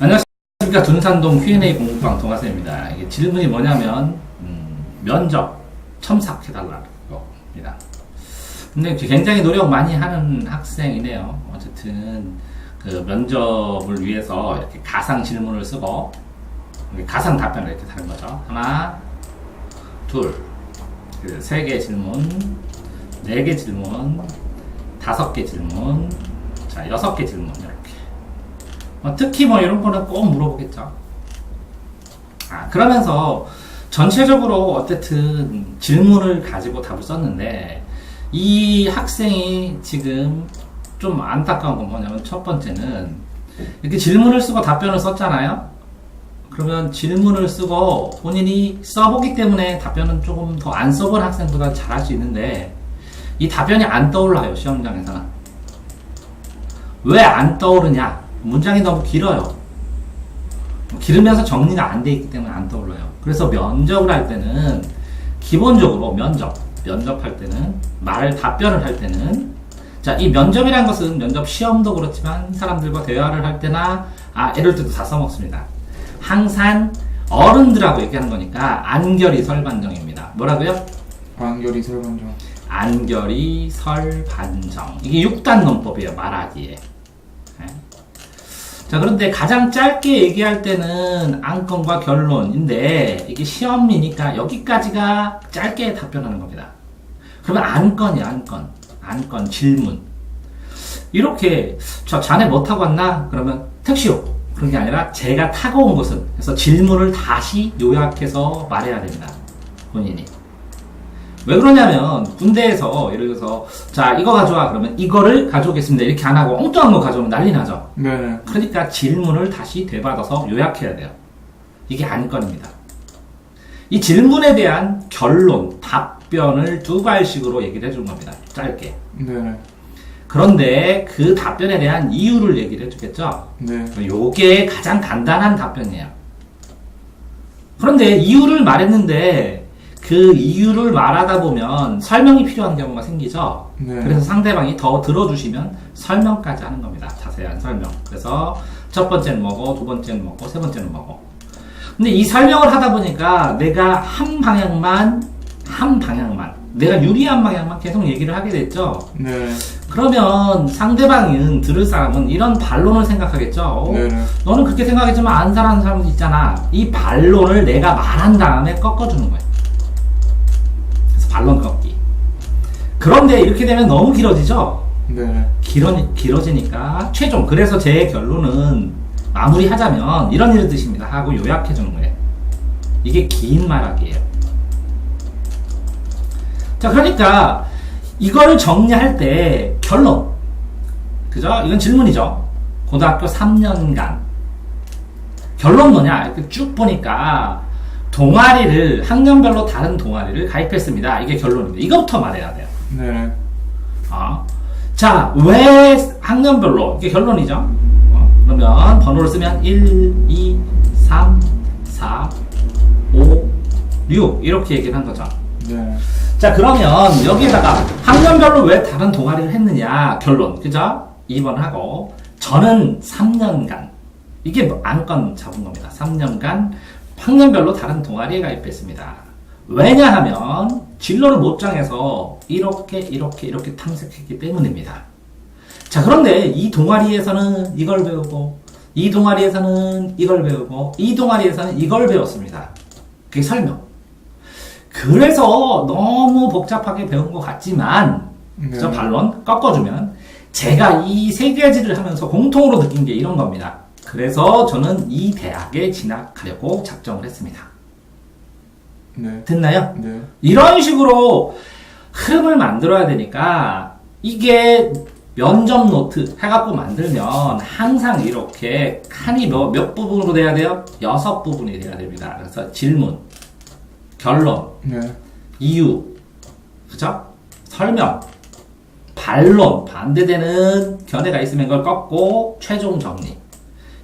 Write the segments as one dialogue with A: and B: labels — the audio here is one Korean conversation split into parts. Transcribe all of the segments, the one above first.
A: 안녕하십니까. 둔산동 Q&A 공부방 동아쌤입니다. 이게 질문이 뭐냐면 면접 첨삭해달라는 겁니다. 근데 굉장히 노력 많이 하는 학생이네요. 어쨌든 그 면접을 위해서 이렇게 가상 질문을 쓰고 가상 답변을 이렇게 하는 거죠. 하나, 둘, 세 개 질문, 네 개 질문, 다섯 개 질문, 자, 여섯 개 질문 이렇게. 특히 뭐 이런 거는 꼭 물어보겠죠. 그러면서 전체적으로 어쨌든 질문을 가지고 답을 썼는데 이 학생이 지금 좀 안타까운 건 뭐냐면 첫 번째는 이렇게 질문을 쓰고 답변을 썼잖아요. 그러면 질문을 쓰고 본인이 써보기 때문에 답변은 조금 더 안 써본 학생보다 잘할 수 있는데 이 답변이 안 떠올라요. 시험장에서는. 왜 안 떠오르냐? 문장이 너무 길어요. 길으면서 정리가 안 돼 있기 때문에 안 떠올라요. 그래서 면접을 할 때는 기본적으로 면접할 때는 답변을 할 때는 자, 이 면접이라는 것은 면접 시험도 그렇지만 사람들과 대화를 할 때나 이럴 때도 다 써먹습니다. 항상 어른들하고 얘기하는 거니까 안결이 설반정입니다. 뭐라고요?
B: 안결이 설반정.
A: 안결이 설반정. 이게 6단 논법이에요. 말하기에. 자, 그런데 가장 짧게 얘기할 때는 안건과 결론인데 이게 시험이니까 여기까지가 짧게 답변하는 겁니다. 그러면 안건이야. 안건 질문. 이렇게 자네 뭐 타고 왔나? 그러면 택시요. 그런 게 아니라 제가 타고 온 것은. 그래서 질문을 다시 요약해서 말해야 됩니다. 본인이. 왜 그러냐면 군대에서 예를 들어서 자, 이거 가져와. 그러면 이거를 가져오겠습니다. 이렇게 안 하고 엉뚱한 거 가져오면 난리 나죠.
B: 네.
A: 그러니까 질문을 다시 되받아서 요약해야 돼요. 이게 안건입니다. 이 질문에 대한 결론, 답변을 두 발식으로 얘기를 해주는 겁니다. 짧게.
B: 네.
A: 그런데 그 답변에 대한 이유를 얘기를 해주겠죠.
B: 네.
A: 요게 가장 간단한 답변이에요. 그런데 이유를 말했는데 그 이유를 말하다 보면 설명이 필요한 경우가 생기죠.
B: 네.
A: 그래서 상대방이 더 들어주시면 설명까지 하는 겁니다. 자세한 설명. 그래서 첫 번째는 뭐고, 두 번째는 뭐고, 세 번째는 뭐고. 근데 이 설명을 하다 보니까 내가 한 방향만 내가 유리한 방향만 계속 얘기를 하게 됐죠.
B: 네.
A: 그러면 상대방은 들을 사람은 이런 반론을 생각하겠죠.
B: 네.
A: 너는 그렇게 생각했지만 안 잘하는 사람도 있잖아. 이 반론을 내가 말한 다음에 꺾어주는 거예요. 그래서 반론 꺾기. 그런데 이렇게 되면 너무 길어지죠.
B: 네.
A: 길어지니까 최종, 그래서 제 결론은 마무리하자면 이런 뜻입니다 하고 요약해주는 거예요. 이게 긴 말하기예요. 자, 그러니까 이거를 정리할 때 결론, 그죠? 이건 질문이죠. 고등학교 3년간 결론 뭐냐? 이렇게 쭉 보니까 학년별로 다른 동아리를 가입했습니다. 이게 결론입니다. 이거부터 말해야 돼요.
B: 네.
A: 자, 왜 학년별로? 이게 결론이죠. 그러면 번호를 쓰면 1, 2, 3, 4, 5, 6 이렇게 얘기를 한 거죠.
B: 네.
A: 자, 그러면 여기에다가 학년별로 왜 다른 동아리를 했느냐? 결론, 그죠? 2번 하고 저는 3년간 이게 안건 잡은 겁니다. 3년간 학년별로 다른 동아리에 가입했습니다. 왜냐하면 진로를 못 정해서 이렇게 탐색했기 때문입니다. 자, 그런데 이 동아리에서는 이걸 배우고 이 동아리에서는 이걸 배우고 이 동아리에서는 이걸 배웠습니다. 그게 설명. 그래서 너무 복잡하게 배운 것 같지만 그죠? 반론 꺾어주면 제가 이 세 가지를 하면서 공통으로 느낀 게 이런 겁니다. 그래서 저는 이 대학에 진학하려고 작정을 했습니다.
B: 네.
A: 됐나요?
B: 네.
A: 이런 식으로 흐름을 만들어야 되니까 이게 면접 노트 해갖고 만들면 항상 이렇게 칸이 몇 부분으로 돼야 돼요? 6부분이 돼야 됩니다. 그래서 질문, 결론,
B: 네.
A: 이유, 그죠? 설명, 반론, 반대되는 견해가 있으면 그걸 꺾고 최종 정리.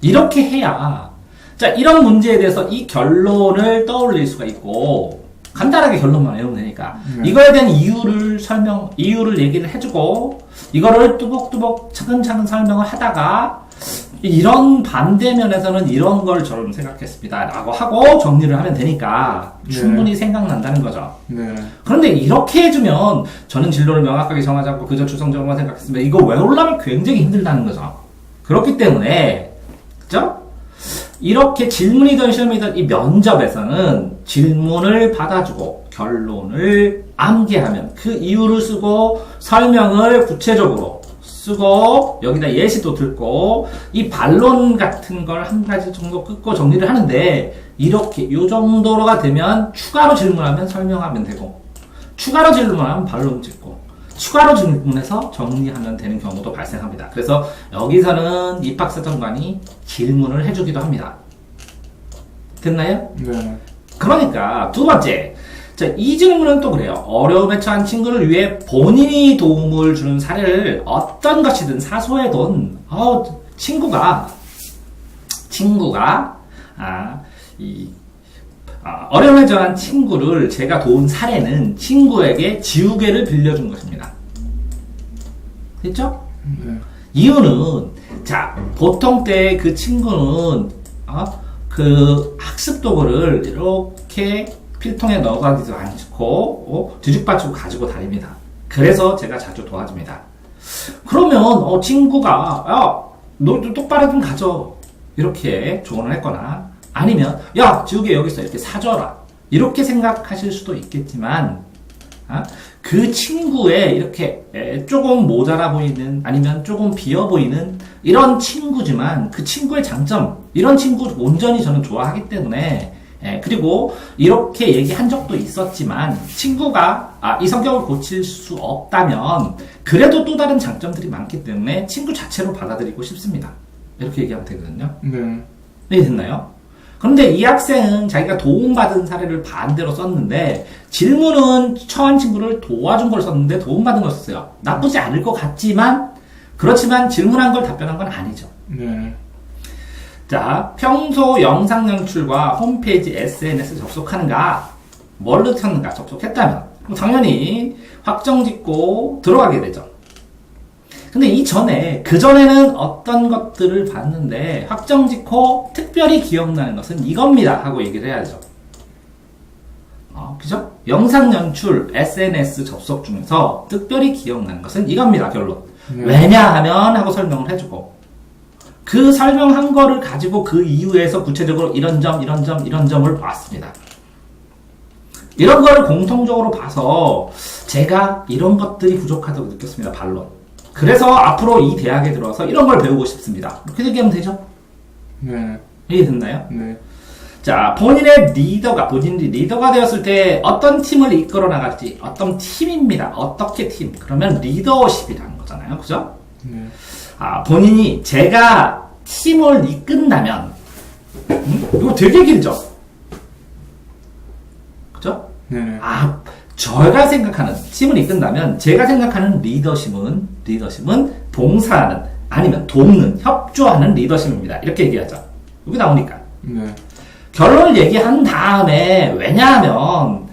A: 이렇게 해야 자, 이런 문제에 대해서 이 결론을 떠올릴 수가 있고 간단하게 결론만 외우면 되니까 이거에 대한 이유를 얘기를 해주고 이거를 뚜벅뚜벅 차근차근 설명을 하다가 이런 반대면에서는 이런 걸 저는 생각했습니다. 라고 하고 정리를 하면 되니까 충분히 생각난다는 거죠.
B: 네.
A: 그런데 이렇게 해주면 저는 진로를 명확하게 정하지 않고 그저 추상적으로만 생각했습니다. 이거 외우려면 굉장히 힘들다는 거죠. 그렇기 때문에, 그죠? 이렇게 질문이든 시험이든 이 면접에서는 질문을 받아주고 결론을 암기하면 그 이유를 쓰고 설명을 구체적으로 쓰고 여기다 예시도 들고 이 반론 같은 걸 한 가지 정도 끊고 정리를 하는데 이렇게 요 정도로가 되면 추가로 질문하면 설명하면 되고 추가로 질문하면 반론 짓고 추가로 질문해서 정리하면 되는 경우도 발생합니다. 그래서 여기서는 입학사정관이 질문을 해주기도 합니다. 됐나요?
B: 네.
A: 그러니까 두 번째, 자, 이 질문은 또 그래요. 어려움에 처한 친구를 위해 본인이 도움을 주는 사례를 어떤 것이든 사소해도 친구가 어려움에 처한 친구를 제가 도운 사례는 친구에게 지우개를 빌려준 것입니다. 됐죠?
B: 네.
A: 이유는 자 보통 때 그 친구는 그 학습 도구를 이렇게 필통에 넣어가지도 않고 뒤죽박죽 가지고 다닙니다. 그래서 제가 자주 도와줍니다. 그러면 친구가 너도 똑바로 좀 가져 이렇게 조언을 했거나 아니면 야 지우개 여기 있어 이렇게 사줘라 이렇게 생각하실 수도 있겠지만 그 친구의 이렇게 조금 모자라 보이는 아니면 조금 비어 보이는 이런 친구지만 그 친구의 장점 이런 친구 온전히 저는 좋아하기 때문에 그리고 이렇게 얘기한 적도 있었지만 친구가 이 성격을 고칠 수 없다면 그래도 또 다른 장점들이 많기 때문에 친구 자체로 받아들이고 싶습니다. 이렇게 얘기하면 되거든요.
B: 네.
A: 네, 됐나요? 그런데 이 학생은 자기가 도움받은 사례를 반대로 썼는데 질문은 처한 친구를 도와준 걸 썼는데 도움받은 걸 썼어요. 나쁘지 않을 것 같지만 그렇지만 질문한 걸 답변한 건 아니죠.
B: 네.
A: 자, 평소 영상 연출과 홈페이지 SNS 접속하는가? 뭘로 켰는가? 접속했다면 당연히 확정 짓고 들어가게 되죠. 근데 그전에는 어떤 것들을 봤는데 확정 짓고 특별히 기억나는 것은 이겁니다 하고 얘기를 해야죠. 그죠? 영상 연출, SNS 접속 중에서 특별히 기억나는 것은 이겁니다, 결론. 왜냐하면 하고 설명을 해주고 그 설명한 거를 가지고 그 이유에서 구체적으로 이런 점을 봤습니다. 이런 거를 공통적으로 봐서 제가 이런 것들이 부족하다고 느꼈습니다, 반론. 그래서 앞으로 이 대학에 들어와서 이런 걸 배우고 싶습니다. 이렇게 얘기하면 되죠?
B: 네.
A: 이해됐나요?
B: 네.
A: 자, 본인이 리더가 되었을 때 어떤 팀을 이끌어 나갈지, 어떤 팀입니다. 어떻게 팀? 그러면 리더십이라는 거잖아요. 그죠?
B: 네.
A: 본인이 제가 팀을 이끈다면, 이거 되게 길죠? 그죠?
B: 네.
A: 제가 생각하는 팀을 이끈다면 제가 생각하는 리더십은 봉사하는 아니면 돕는 협조하는 리더십입니다. 이렇게 얘기하죠. 여기 나오니까.
B: 네.
A: 결론을 얘기한 다음에 왜냐하면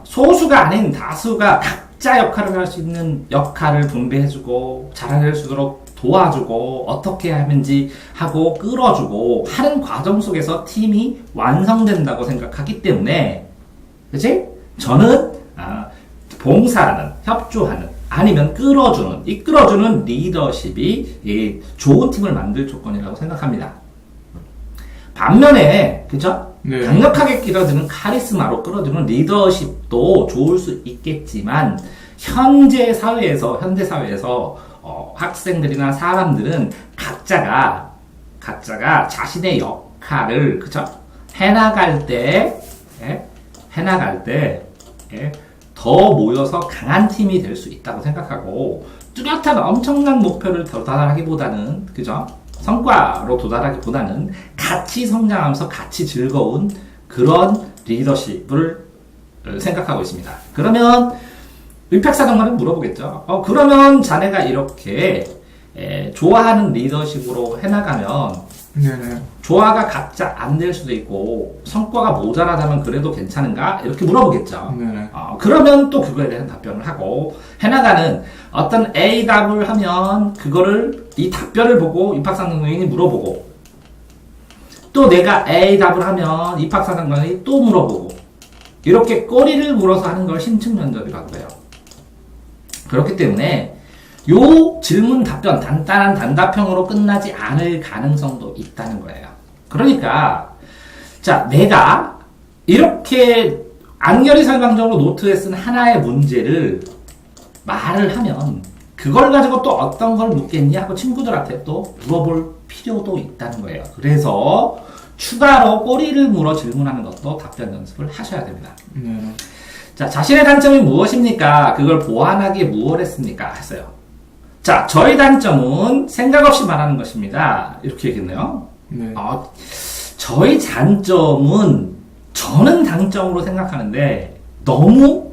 A: 소수가 아닌 다수가 각자 역할을 할 수 있는 역할을 분배해주고 잘할 수 있도록 도와주고 어떻게 하는지 하고 끌어주고 하는 과정 속에서 팀이 완성된다고 생각하기 때문에 그치? 저는 봉사하는, 협조하는, 아니면 이끌어주는 리더십이 좋은 팀을 만들 조건이라고 생각합니다. 반면에, 그죠?
B: 네.
A: 강력하게 끌어주는 카리스마로 끌어주는 리더십도 좋을 수 있겠지만, 현대 사회에서 학생들이나 사람들은 각자가 자신의 역할을, 그죠? 해나갈 때, 더 모여서 강한 팀이 될 수 있다고 생각하고 뚜렷한 엄청난 목표를 도달하기보다는 그죠? 성과로 도달하기보다는 같이 성장하면서 같이 즐거운 그런 리더십을 생각하고 있습니다. 그러면 입학사정관은 물어보겠죠. 그러면 자네가 이렇게 좋아하는 리더십으로 해나가면
B: 네네.
A: 조화가 각자 안 될 수도 있고 성과가 모자라다면 그래도 괜찮은가? 이렇게 물어보겠죠.
B: 네네.
A: 그러면 또 그거에 대한 답변을 하고 해나가는 어떤 A 답을 하면 그거를 이 답변을 보고 입학사정관이 물어보고, 또 내가 A 답을 하면 입학사정관이 또 물어보고, 이렇게 꼬리를 물어서 하는 걸 심층 면접이라고 해요. 그렇기 때문에 요 질문 답변 단단한 단답형으로 끝나지 않을 가능성도 있다는 거예요. 그러니까 자, 내가 이렇게 안결이 설명적으로 노트에 쓴 하나의 문제를 말을 하면 그걸 가지고 또 어떤 걸 묻겠니 하고 친구들한테 또 물어볼 필요도 있다는 거예요. 그래서 추가로 꼬리를 물어 질문하는 것도 답변 연습을 하셔야 됩니다.
B: 네.
A: 자, 자신의 단점이 무엇입니까? 그걸 보완하기에 무엇을 했습니까? 했어요. 자, 저의 단점은 생각 없이 말하는 것입니다. 이렇게 얘기했네요.
B: 네.
A: 저의 단점은 저는 단점으로 생각하는데 너무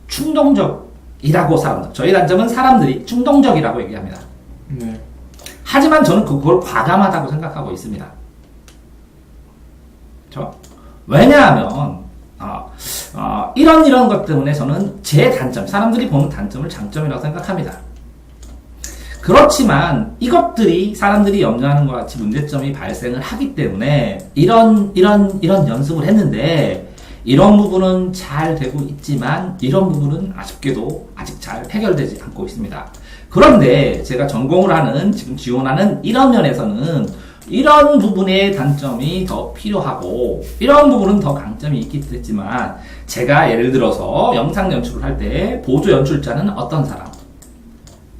A: 충동적이라고 저희 단점은 사람들이 충동적이라고 얘기합니다.
B: 네.
A: 하지만 저는 그걸 과감하다고 생각하고 있습니다. 그렇죠? 왜냐하면 이런 것 때문에 저는 제 단점, 사람들이 보는 단점을 장점이라고 생각합니다. 그렇지만 이것들이 사람들이 염려하는 것 같이 문제점이 발생을 하기 때문에 이런 연습을 했는데 이런 부분은 잘 되고 있지만 이런 부분은 아쉽게도 아직 잘 해결되지 않고 있습니다. 그런데 제가 전공을 하는, 지금 지원하는 이런 면에서는 이런 부분의 단점이 더 필요하고 이런 부분은 더 강점이 있기 때문에 제가 예를 들어서 영상 연출을 할 때 보조 연출자는 어떤 사람,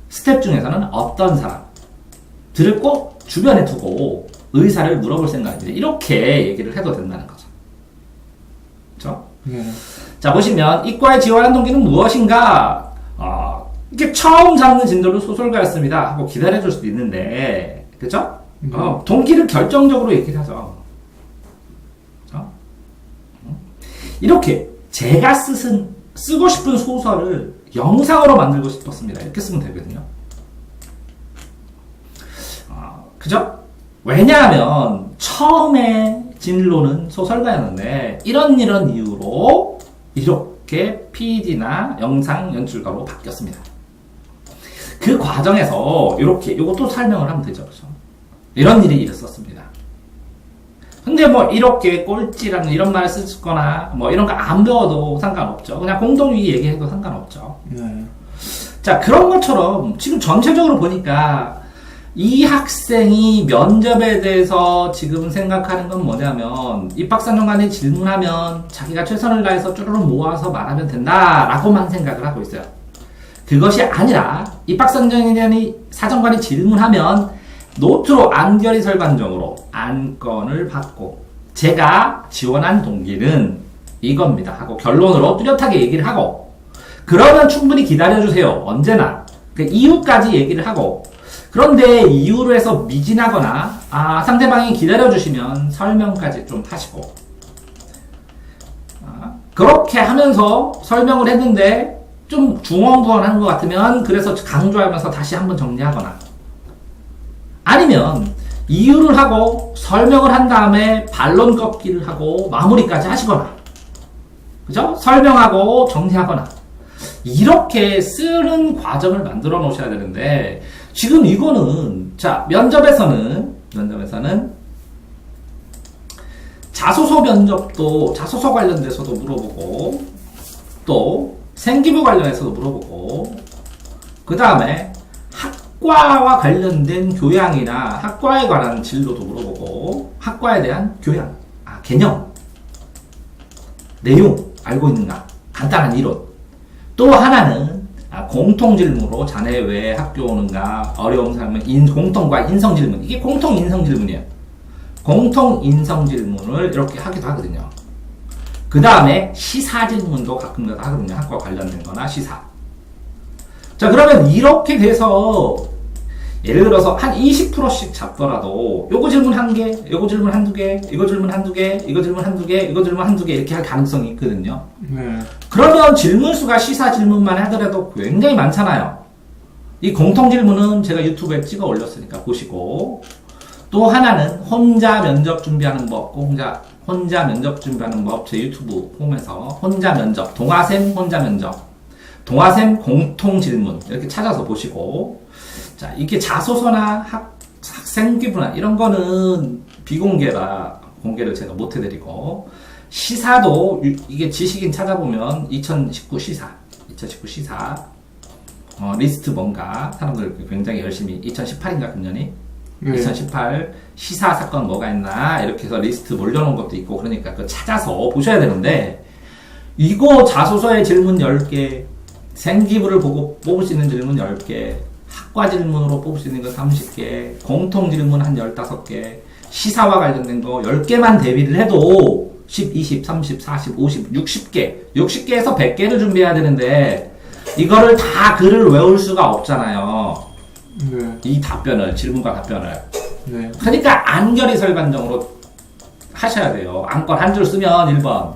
A: 스텝 중에서는 어떤 사람들을 꼭 주변에 두고 의사를 물어볼 생각입니다. 이렇게 얘기를 해도 된다는 거죠. 그렇죠?
B: 네.
A: 자, 보시면 이과에 지원한 동기는 무엇인가? 이렇게 처음 잡는 진도로 소설가였습니다 하고 기다려줄 수도 있는데, 그죠? 동기를 결정적으로 얘기를 하죠. 이렇게 제가 쓰고 싶은 소설을 영상으로 만들고 싶었습니다. 이렇게 쓰면 되거든요. 그죠? 왜냐하면 처음에 진로는 소설가였는데 이런 이유로 이렇게 PD나 영상 연출가로 바뀌었습니다. 그 과정에서 이것도 설명을 하면 되죠. 그렇죠? 이런 일이 있었습니다. 근데 뭐 이렇게 꼴찌라는 이런 말을 쓰거나 뭐 이런 거 안 배워도 상관없죠. 그냥 공동위 얘기해도 상관없죠.
B: 네.
A: 자, 그런 것처럼 지금 전체적으로 보니까 이 학생이 면접에 대해서 지금 생각하는 건 뭐냐면 입학사정관이 질문하면 자기가 최선을 다해서 쭈루룩 모아서 말하면 된다라고만 생각을 하고 있어요. 그것이 아니라 입학사정관이 질문하면 노트로 안결이 설반적으로 안건을 받고 제가 지원한 동기는 이겁니다 하고 결론으로 뚜렷하게 얘기를 하고 그러면 충분히 기다려주세요. 언제나 그 이유까지 얘기를 하고 그런데 이유로 해서 미진하거나 상대방이 기다려주시면 설명까지 좀 하시고 그렇게 하면서 설명을 했는데 좀 중언부언한 것 같으면 그래서 강조하면서 다시 한번 정리하거나 아니면 이유를 하고 설명을 한 다음에 반론 꺾기를 하고 마무리까지 하시거나 그죠? 설명하고 정리하거나 이렇게 쓰는 과정을 만들어 놓으셔야 되는데 지금 이거는 자 면접에서는 자소서 면접도 자소서 관련돼서도 물어보고 또 생기부 관련해서도 물어보고 그 다음에 학과와 관련된 교양이나 학과에 관한 진로도 물어보고 학과에 대한 교양, 개념, 내용 알고 있는가 간단한 이론 또 하나는 공통질문으로 자네 왜 학교 오는가 어려움 살면 공통과 인성질문 이게 공통인성질문이에요. 공통인성질문을 이렇게 하기도 하거든요. 그 다음에 시사질문도 가끔가다 하거든요. 학과 관련된 거나 시사. 자 그러면 이렇게 돼서 예를 들어서 한 20%씩 잡더라도 요거 질문 한 개, 요거 질문 한두 개, 이거 질문 한두 개, 이거 질문 한두 개, 이거 질문 한두 개 이렇게 할 가능성이 있거든요.
B: 네.
A: 그러면 질문 수가 시사 질문만 하더라도 굉장히 많잖아요. 이 공통 질문은 제가 유튜브에 찍어 올렸으니까 보시고 또 하나는 혼자 면접 준비하는 법, 혼자 면접 준비하는 법 제 유튜브 홈에서 혼자 면접, 동아샘 혼자 면접, 동아샘 공통 질문 이렇게 찾아서 보시고 자, 이게 자소서나 학생 기부나 이런 거는 비공개라 공개를 제가 못 해드리고, 시사도 이게 지식인 찾아보면 2019 시사 리스트 뭔가 사람들 굉장히 열심히 2018인가 금년이
B: 네.
A: 2018 시사 사건 뭐가 있나 이렇게 해서 리스트 몰려놓은 것도 있고, 그러니까 그거 찾아서 보셔야 되는데, 이거 자소서의 질문 10개, 생기부를 보고 뽑을 수 있는 질문 10개, 학과 질문으로 뽑을 수 있는 거 30개, 공통 질문 한 15개, 시사와 관련된 거 10개만 대비를 해도 10, 20, 30, 40, 50, 60개에서 100개를 준비해야 되는데, 이거를 다 글을 외울 수가 없잖아요.
B: 네.
A: 이 답변을, 질문과 답변을.
B: 네.
A: 그러니까 안결이 설반정으로 하셔야 돼요. 안건 한 줄 쓰면 1번.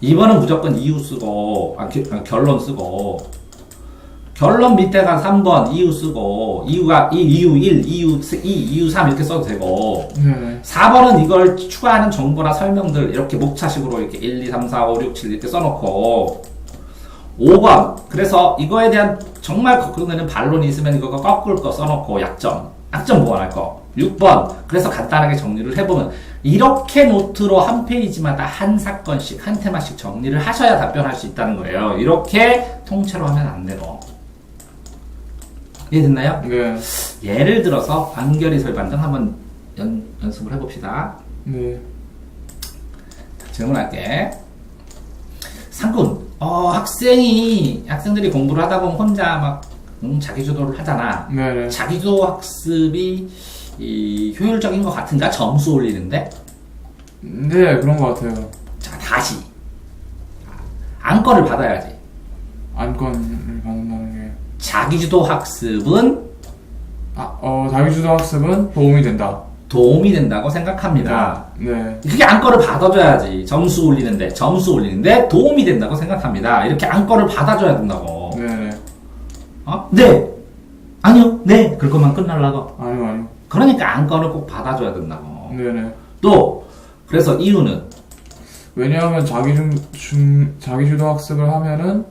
A: 2번은 무조건 이유 쓰고, 결론 쓰고, 결론 밑에가 3번 이유 쓰고, 이유가 이유 1, 이유 2, 이유 3 이렇게 써도 되고,
B: 네.
A: 4번은 이걸 추가하는 정보나 설명들 이렇게 목차식으로 이렇게 1, 2, 3, 4, 5, 6, 7 이렇게 써놓고, 5번. 그래서 이거에 대한 정말 거꾸로 되는 반론이 있으면 이거 거꾸로 거 써놓고 약점 보완할 거. 6번. 그래서 간단하게 정리를 해보면 이렇게 노트로 한 페이지마다 한 사건씩 한 테마씩 정리를 하셔야 답변할 수 있다는 거예요. 이렇게 통째로 하면 안 되고. 이해됐나요?
B: 네.
A: 예를 들어서 안결이 설반정 한번 연습을 해봅시다.
B: 네.
A: 질문할게. 상군, 학생들이 공부를 하다 보면 혼자 막, 자기주도를 하잖아.
B: 네.
A: 자기주도 학습이, 효율적인 것 같은가? 점수 올리는데?
B: 네, 그런 것 같아요.
A: 자, 다시. 안건을 받아야지.
B: 안건을 받는다는 게.
A: 자기주도 학습은
B: 자기주도 학습은 도움이 된다.
A: 도움이 된다고 생각합니다.
B: 네.
A: 그게 안건을 받아줘야지. 점수 올리는데 도움이 된다고 생각합니다. 이렇게 안건을 받아줘야 된다고.
B: 네네.
A: 네. 아니요. 네. 그것만 끝날라고.
B: 아니요.
A: 그러니까 안건을 꼭 받아줘야 된다고.
B: 네네.
A: 또, 그래서 이유는,
B: 왜냐하면 자기주도 학습을 하면은,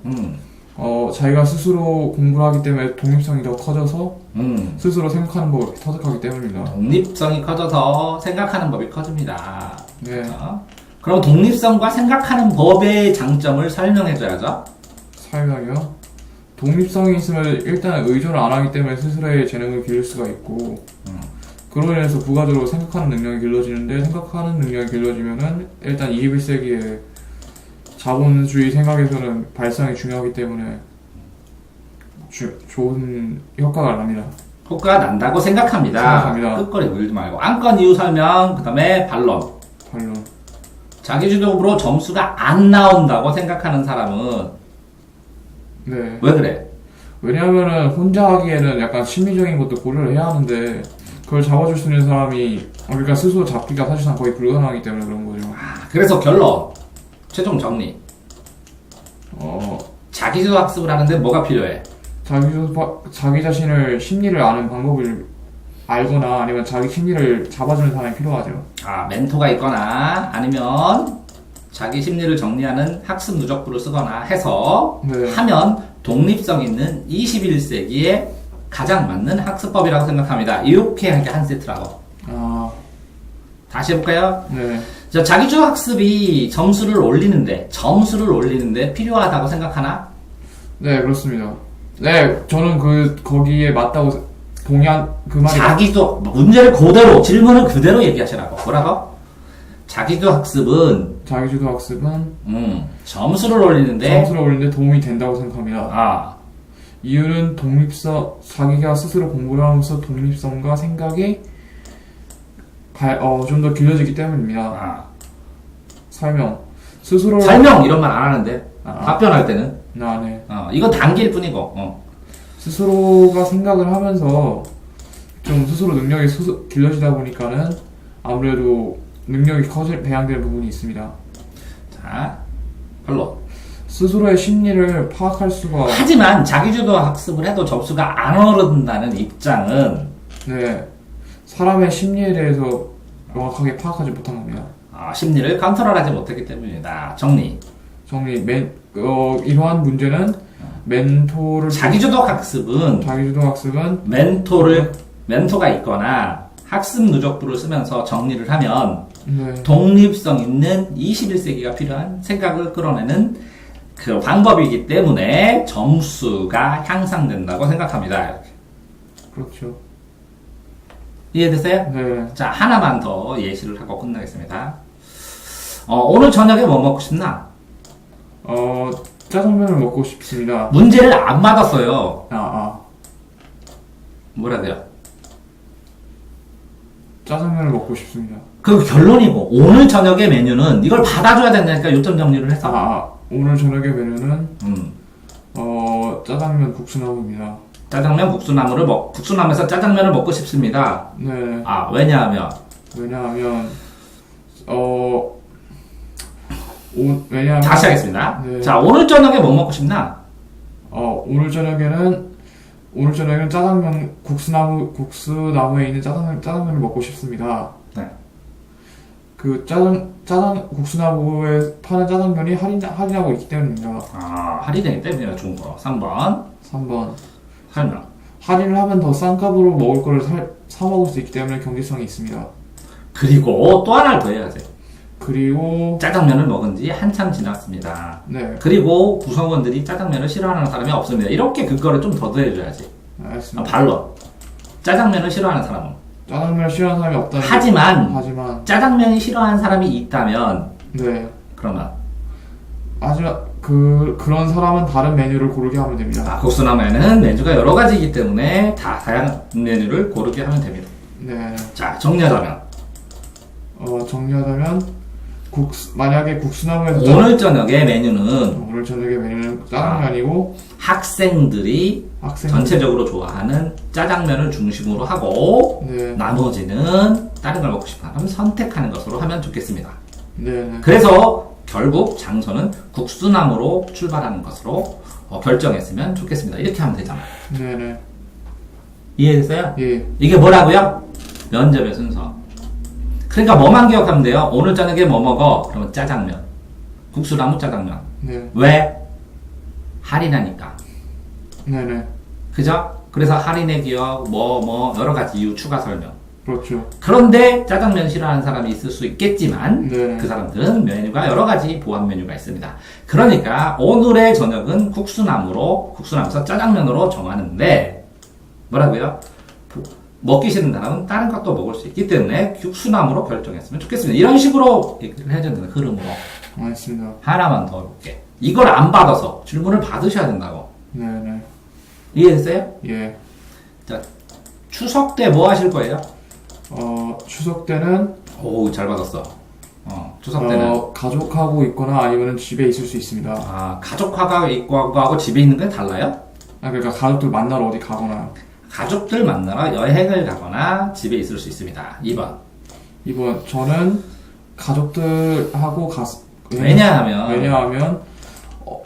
B: 자기가 스스로 공부를 하기 때문에 독립성이 더 커져서, 스스로 생각하는 법을 터득하기 때문입니다.
A: 독립성이 커져서 생각하는 법이 커집니다.
B: 네.
A: 그럼 독립성과 생각하는 법의 장점을 설명해줘야죠.
B: 설명이요? 독립성이 있으면 일단 의존을 안 하기 때문에 스스로의 재능을 기를 수가 있고, 그로 인해서 부가적으로 생각하는 능력이 길러지는데, 생각하는 능력이 길러지면은 일단 21세기에 자본주의 생각에서는 발상이 중요하기 때문에 좋은 효과가 납니다.
A: 효과가 난다고 생각합니다. 끝거리 물지 말고. 안건 이유 설명, 그 다음에 반론. 자기주도적으로 점수가 안 나온다고 생각하는 사람은
B: 네.
A: 왜 그래?
B: 왜냐하면은 혼자 하기에는 약간 심리적인 것도 고려를 해야 하는데 그걸 잡아줄 수 있는 사람이 그러니까 스스로 잡기가 사실상 거의 불가능하기 때문에 그런 거죠.
A: 그래서 결론, 최종 정리. 자기주도 학습을 하는데 뭐가 필요해?
B: 자기 자신을 심리를 아는 방법을 알거나 아니면 자기 심리를 잡아주는 사람이 필요하죠.
A: 멘토가 있거나 아니면 자기 심리를 정리하는 학습 누적부를 쓰거나 해서 하면 독립성 있는 21세기에 가장 맞는 학습법이라고 생각합니다. 이렇게 한 게 한 세트라고. 다시 해볼까요?
B: 네.
A: 자, 자기주도 학습이 점수를 올리는데 필요하다고 생각하나?
B: 네, 그렇습니다. 네, 저는 거기에 맞다고 동의한 그 말이.
A: 자기주도, 문제를 그대로, 질문을 그대로 얘기하시라고. 뭐라고? 자기주도 학습은, 점수를 올리는데
B: 도움이 된다고 생각합니다. 이유는 자기가 스스로 공부를 하면서 독립성과 생각이 좀 더 길러지기 때문입니다. 설명
A: 이런 말 안 하는데 답변할 때는
B: 네.
A: 이건 단계일 뿐이고
B: 스스로가 생각을 하면서 좀 스스로 능력이 길러지다 보니까는 아무래도 능력이 배양되는 부분이 있습니다.
A: 자, 별로
B: 스스로의 심리를 파악할 수가.
A: 하지만 자기주도 학습을 해도 점수가 안 오른다는 입장은
B: 네, 사람의 심리에 대해서 명확하게 파악하지 못한 겁니다.
A: 심리를 컨트롤하지 못했기 때문이다. 정리.
B: 이러한 문제는
A: 자기주도 학습은 멘토가 있거나 학습 누적부를 쓰면서 정리를 하면
B: 네.
A: 독립성 있는 21세기가 필요한 생각을 끌어내는 그 방법이기 때문에 점수가 향상된다고 생각합니다.
B: 그렇죠.
A: 이해되세요?
B: 네.
A: 자, 하나만 더 예시를 하고 끝나겠습니다. 오늘 저녁에 뭐 먹고 싶나?
B: 짜장면을 먹고 싶습니다.
A: 문제를 안 맞았어요. 뭐라고요?
B: 짜장면을 먹고 싶습니다.
A: 그 결론이고, 오늘 저녁의 메뉴는 이걸 받아줘야 된다니까 요점 정리를 해서.
B: 오늘 저녁의 메뉴는 짜장면 국수나무입니다.
A: 짜장면 국수나무에서 짜장면을 먹고 싶습니다.
B: 네.
A: 왜냐하면 다시 하겠습니다.
B: 네.
A: 자, 오늘 저녁에 뭐 먹고 싶나?
B: 오늘 저녁에는 짜장면 국수나무에 있는 짜장면을 먹고 싶습니다.
A: 네.
B: 그 국수나무에 파는 짜장면이 할인하고 있기 때문입니다.
A: 할인되기 때문에 좋은 거. 3번. 설명.
B: 할인을 하면 더 싼 값으로 먹을 거를 사 먹을 수 있기 때문에 경제성이 있습니다.
A: 그리고 또 하나를 더 해야지.
B: 그리고
A: 짜장면을 먹은 지 한참 지났습니다.
B: 네.
A: 그리고 구성원들이 짜장면을 싫어하는 사람이 없습니다. 이렇게 근거를 좀 더 더해줘야지.
B: 알겠습니다.
A: 반론. 짜장면을 싫어하는 사람은.
B: 짜장면을 싫어하는 사람이 없다는.
A: 하지만 짜장면이 싫어하는 사람이 있다면.
B: 네.
A: 그러면.
B: 하지만 그런 사람은 다른 메뉴를 고르게 하면 됩니다.
A: 국수나무에는 메뉴가 여러 가지이기 때문에 다양한 메뉴를 고르게 하면 됩니다.
B: 네.
A: 자, 정리하자면.
B: 만약에 국수나무에서
A: 오늘 저녁의 메뉴는
B: 짜장면이고
A: 학생들이 전체적으로 좋아하는 짜장면을 중심으로 하고
B: 네.
A: 나머지는 다른 걸 먹고 싶어 하면 선택하는 것으로 하면 좋겠습니다.
B: 네.
A: 그래서 결국 장소는 국수나무로 출발하는 것으로 결정했으면 좋겠습니다. 이렇게 하면 되잖아요.
B: 네네.
A: 이해됐어요?
B: 예.
A: 이게 뭐라고요? 면접의 순서. 그러니까 뭐만 기억하면 돼요. 오늘 저녁에 뭐 먹어? 그러면 짜장면. 국수나무 짜장면.
B: 네.
A: 왜? 할인하니까.
B: 네네.
A: 그죠? 그래서 할인의 기억, 여러 가지 이유 추가 설명.
B: 그렇죠.
A: 그런데 짜장면 싫어하는 사람이 있을 수 있겠지만,
B: 네.
A: 그 사람들은 메뉴가 여러 가지 보완 메뉴가 있습니다. 그러니까 오늘의 저녁은 국수나무에서 짜장면으로 정하는데, 뭐라고요? 먹기 싫은 사람은 다른 것도 먹을 수 있기 때문에 국수나무로 결정했으면 좋겠습니다. 이런 식으로 얘기를 해야 된다는 흐름으로.
B: 알겠습니다.
A: 하나만 더 해볼게. 이걸 안 받아서 질문을 받으셔야 된다고.
B: 네네.
A: 이해됐어요?
B: 예.
A: 자, 추석 때 뭐 하실 거예요?
B: 추석 때는
A: 잘 받았어. 추석 때는
B: 가족하고 있거나 아니면 집에 있을 수 있습니다.
A: 가족하고 있고 하고 집에 있는 게 달라요?
B: 그러니까 가족들 만나러 어디 가거나.
A: 가족들 만나러 여행을 가거나 집에 있을 수 있습니다. 2번.
B: 저는 가족들하고
A: 왜냐하면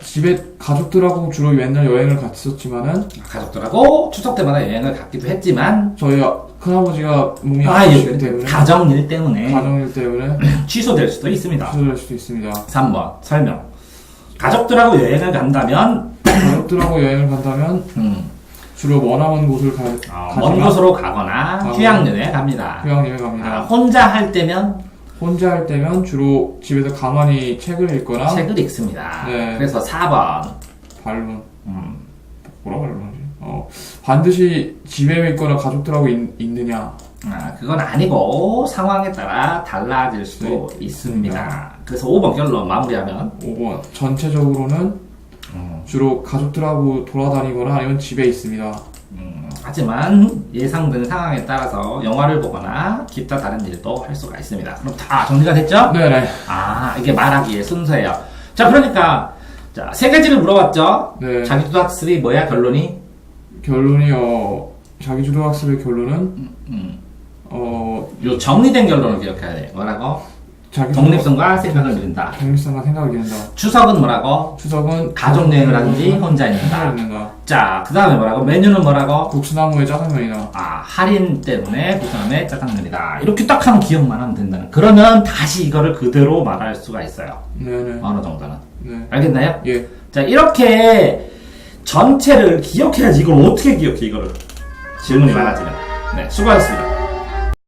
B: 집에 가족들하고 주로 맨날 여행을 갔었지만은
A: 가족들하고 추석 때마다 여행을 갔기도 했지만
B: 저희 큰아버지가 몸이 아프시기 때문에
A: 가정일 때문에
B: 취소될
A: 수도 있습니다. 3번 설명. 가족들하고 여행을 간다면
B: 주로 머나먼 곳을
A: 먼 곳으로 가거나 휴양여행 갑니다. 혼자 할 때면 주로 집에서 가만히 책을 읽거나 책을 읽습니다.
B: 네.
A: 그래서 4번
B: 반론. 뭐라고 말하지? 반드시 집에 있거나 가족들하고 있느냐?
A: 그건 아니고 상황에 따라 달라질 수도 있습니다. 그래서 5번 결론 마무리하면
B: 5번 전체적으로는 주로 가족들하고 돌아다니거나 아니면 집에 있습니다.
A: 하지만 예상되는 상황에 따라서 영화를 보거나 기타 다른 일도 할 수가 있습니다. 그럼 다 정리가 됐죠?
B: 네네.
A: 이게 말하기의 순서예요. 자, 그러니까 자, 세 가지를 물어봤죠?
B: 네.
A: 자기주도 학습이 뭐야, 결론이?
B: 자기주도 학습의 결론은
A: 요 정리된 결론을 기억해야 돼. 뭐라고? 독립성과 생각을 기른다. 추석은 뭐라고?
B: 추석은
A: 가족 여행을 하든지 혼자 있는다. 자, 그 다음에 뭐라고? 메뉴는 뭐라고?
B: 국수나무에 짜장면이다.
A: 할인 때문에 국수나무에 짜장면이다. 이렇게 딱 하면 기억만 하면 된다는. 그러면 다시 이거를 그대로 말할 수가 있어요.
B: 네네.
A: 어느 정도는.
B: 네.
A: 알겠나요?
B: 예.
A: 자, 이렇게 전체를 기억해야지. 이걸 어떻게 기억해, 이거를. 질문이 많아지면. 네, 수고하셨습니다.